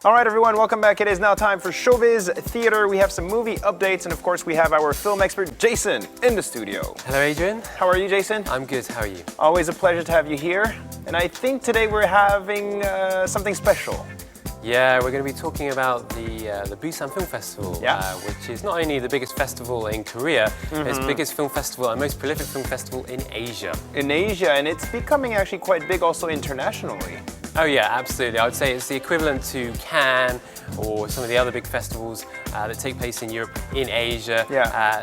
All right, everyone, welcome back. It is now time for Showbiz Theater. We have some movie updates, and of course, we have our film expert, Jason, in the studio. Hello, Adrian. How are you, Jason? I'm good. How are you? Always a pleasure to have you here. And I think today we're having something special. Yeah, we're going to be talking about the Busan Film Festival, which is not only the biggest festival in Korea, it's the biggest film festival and most prolific film festival in Asia. In Asia, and it's becoming actually quite big also internationally. Oh yeah, absolutely. I would say it's the equivalent to Cannes or some of the other big festivals that take place in Europe, in Asia.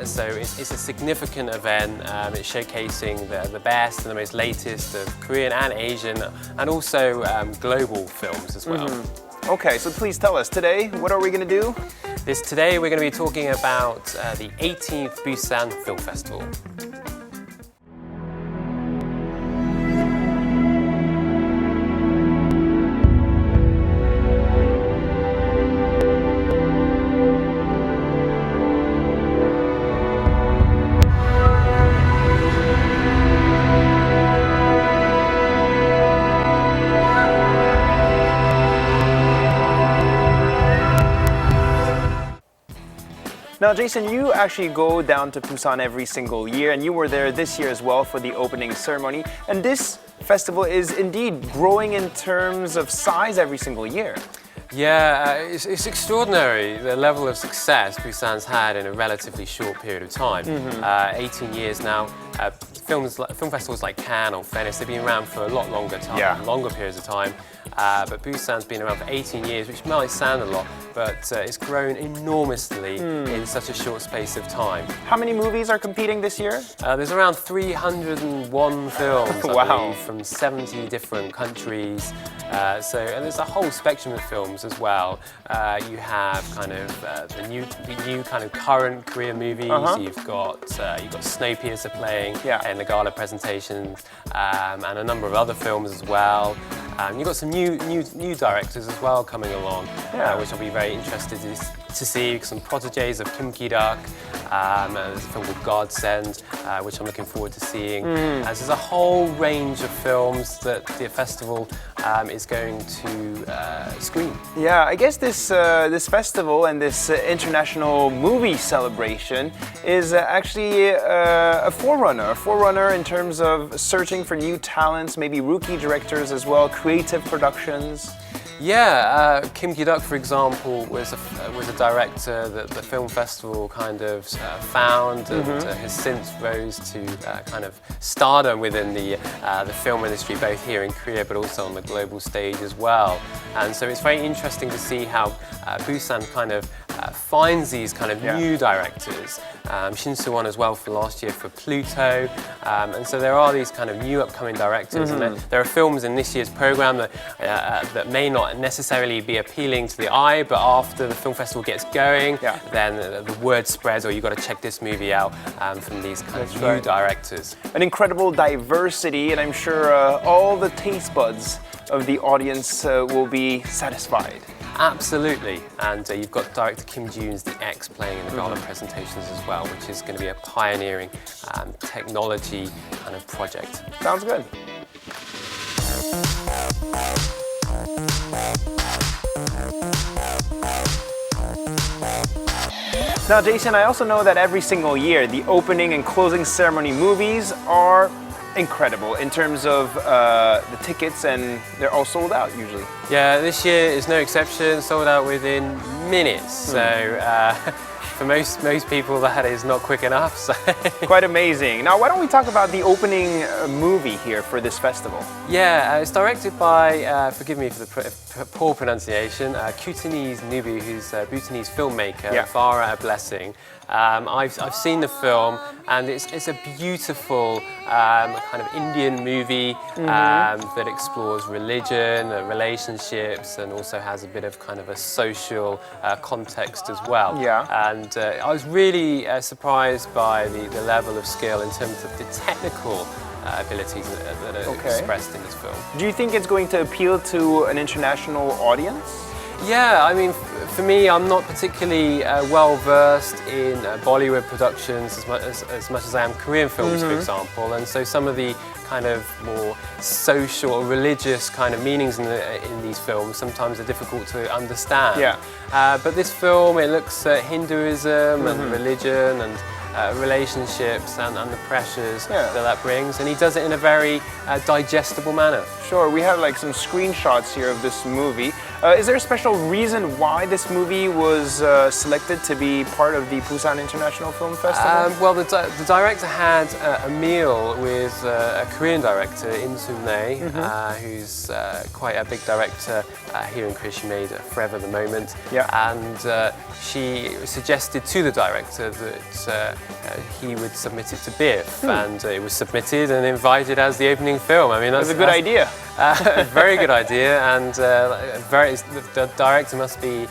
So it's a significant event. It's showcasing the best and the most latest of Korean and Asian and also global films as well. Okay, so please tell us, today, what are we going to do? Today we're going to be talking about the 18th Busan Film Festival. Now, Jason, you actually go down to Busan every single year, and you were there this year as well for the opening ceremony. And this festival is indeed growing in terms of size every single year. Yeah, it's extraordinary the level of success Busan's had in a relatively short period of time. 18 years now. Film festivals like Cannes or Venice, they've been around for a lot longer time, longer periods of time. But Busan's been around for 18 years, which might sound a lot, but it's grown enormously in such a short space of time. How many movies are competing this year? There's around 301 films I believe, from 70 different countries. And there's a whole spectrum of films as well. You have kind of the new kind of current Korean movies. You've got Snowpiercer playing in the gala presentations, and a number of other films as well. You've got some new directors as well coming along, which I'll be very interested to see. Some proteges of Kim Ki-duk. There's a film called Godsend, which I'm looking forward to seeing. There's a whole range of films that the festival is going to screen. Yeah, I guess this festival and this international movie celebration is actually a forerunner in terms of searching for new talents, maybe rookie directors as well, creative productions. Yeah, Kim Ki-duk, for example, was a director that the film festival kind of found and has since rose to kind of stardom within the film industry, both here in Korea but also on the global stage as well. And so it's very interesting to see how Busan kind of finds these kind of new directors. Shin Soo-won as well for last year for Pluto. And so there are these kind of new upcoming directors. And there are films in this year's program that may not necessarily be appealing to the eye, but after the film festival gets going, then the word spreads, or you've got to check this movie out from these kind of new directors. An incredible diversity, and I'm sure all the taste buds of the audience will be satisfied. Absolutely, and you've got director Kim Ji-yoon's The X playing in the gala presentations as well, which is going to be a pioneering technology kind of project. Sounds good. Now, Jason, I also know that every single year the opening and closing ceremony movies are incredible in terms of the tickets, and they're all sold out usually. Yeah, this year is no exception, sold out within minutes. So for most people that is not quick enough. So. Quite amazing. Now, why don't we talk about the opening movie here for this festival? Yeah, it's directed by, forgive me for the poor pronunciation, Kutanese Nubu, who's a Bhutanese filmmaker, Farah Blessing. I've seen the film, and it's a beautiful kind of Indian movie that explores religion, relationships, and also has a bit of kind of a social context as well. And I was really surprised by the level of skill in terms of the technical abilities that are expressed in this film. Do you think it's going to appeal to an international audience? Yeah, I mean, for me, I'm not particularly well versed in Bollywood productions as much as I am Korean films, for example, and so some of the kind of more social or religious kind of meanings in these films sometimes are difficult to understand. Yeah. But this film, it looks at Hinduism and religion and relationships and the pressures that brings, and he does it in a very digestible manner. Sure, we have like some screenshots here of this movie. Is there a special reason why this movie was selected to be part of the Busan International Film Festival? Well, the director had a meal with a Korean director, In Soo-nae, who's quite a big director here in Korea. She made Forever the Moment. Yeah. And she suggested to the director that he would submit it to BIFF, and it was submitted and invited as the opening film. I mean, That's a good idea. Very good idea, and the director must be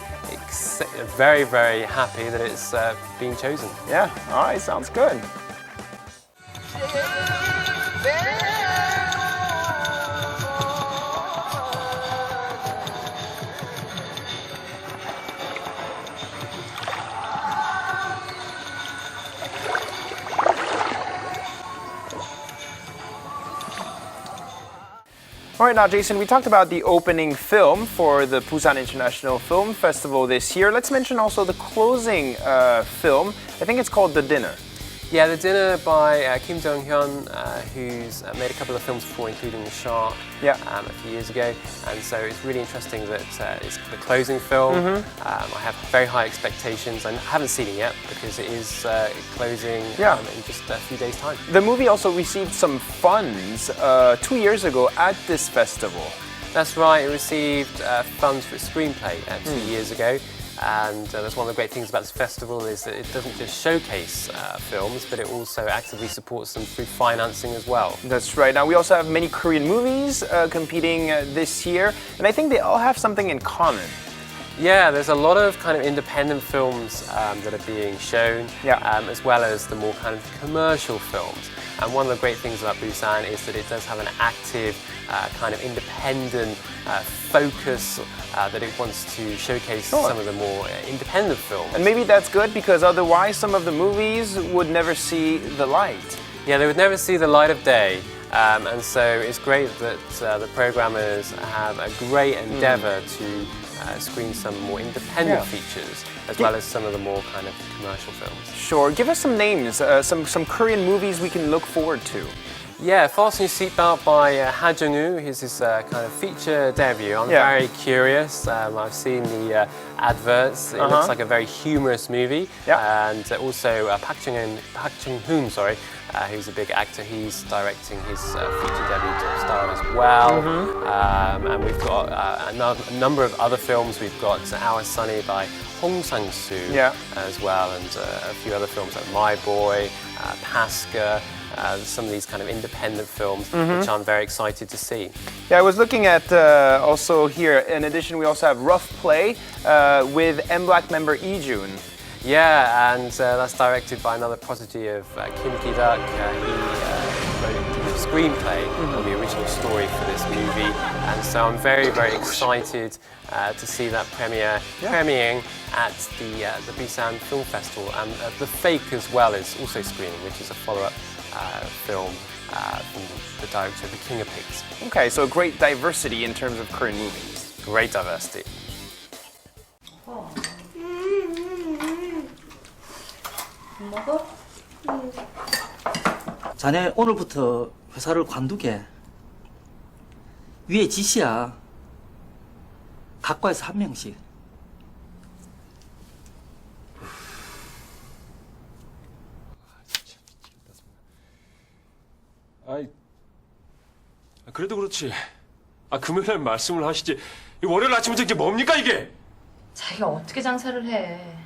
very, very happy that it's being chosen. Yeah, all right, sounds good. All right, now, Jason, we talked about the opening film for the Busan International Film Festival this year. Let's mention also the closing film. I think it's called The Dinner. Yeah, The Dinner by Kim Jong-hyun, who's made a couple of films before, including The Shark a few years ago. And so it's really interesting that it's the closing film. I have very high expectations. I haven't seen it yet because it is closing in just a few days' time. The movie also received some funds 2 years ago at this festival. That's right, it received funds for its screenplay 2 years ago. And that's one of the great things about this festival is that it doesn't just showcase films, but it also actively supports them through financing as well. That's right. Now, we also have many Korean movies competing this year, and I think they all have something in common. Yeah, there's a lot of kind of independent films that are being shown, as well as the more kind of commercial films. And one of the great things about Busan is that it does have an active kind of independent focus that it wants to showcase some of the more independent films. And maybe that's good because otherwise some of the movies would never see the light. Yeah, they would never see the light of day. And so it's great that the programmers have a great endeavor to screen some more independent features, as well as some of the more kind of commercial films. Sure. Give us some names, some Korean movies we can look forward to. Yeah, Fasten Your Seatbelt by Ha Jung-woo. His kind of feature debut. I'm very curious. I've seen the adverts. It looks like a very humorous movie. And also Park Chung-hoon, who's a big actor. He's directing his feature debut to star as well. And we've got a number of other films. We've got Our Sunny by Hong Sang-soo as well, and a few other films like My Boy, Pasca. Some of these kind of independent films, which I'm very excited to see. Yeah, I was looking at also here, in addition, we also have Rough Play with M-Black member Lee-jun. Yeah, and that's directed by another prodigy of Kim Ki-duk. He wrote the screenplay of the original story for this movie, and so I'm very, very excited to see that premiering at the Busan Film Festival, and The Fake as well is also screening, which is a follow-up film from the director of The King of Pigs. Okay, so great diversity in terms of Korean movies. Great diversity. 먹어? 자네 오늘부터 회사를 관두게. 위에 지시야. 각과에서 한 명씩. 아이, 그래도 그렇지. 금요일날 말씀을 하시지. 이 월요일 아침부터 이게 뭡니까 이게? 자기가 어떻게 장사를 해?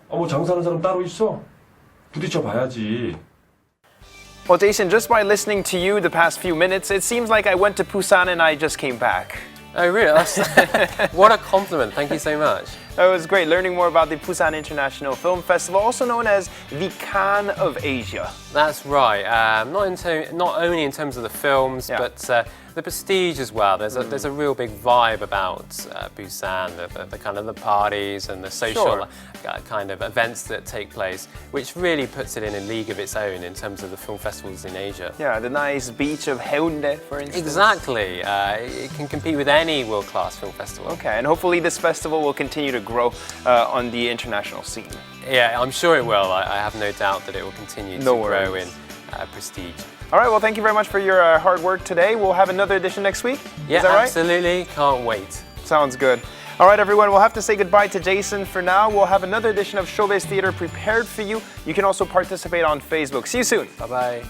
뭐 장사하는 사람 따로 있어? 부딪혀 봐야지. Well, Jason, just by listening to you the past few minutes, it seems like I went to Busan and I just came back. Oh, really? What a compliment. Thank you so much. It was great learning more about the Busan International Film Festival, also known as the Cannes of Asia. That's right. Not only in terms of the films, Yeah. but the prestige as well. There's a real big vibe about Busan, the kind of the parties and the social kind of events that take place, which really puts it in a league of its own in terms of the film festivals in Asia. Yeah, the nice beach of Haeundae, for instance. Exactly. It can compete with any world-class film festival. Okay, and hopefully this festival will continue to grow on the international scene. Yeah, I'm sure it will. I have no doubt that it will continue to grow in prestige. All right, well, thank you very much for your hard work today. We'll have another edition next week. Yeah, Is that right? absolutely. Can't wait. Sounds good. All right, everyone, we'll have to say goodbye to Jason for now. We'll have another edition of Showbiz Theater prepared for you. You can also participate on Facebook. See you soon. Bye-bye.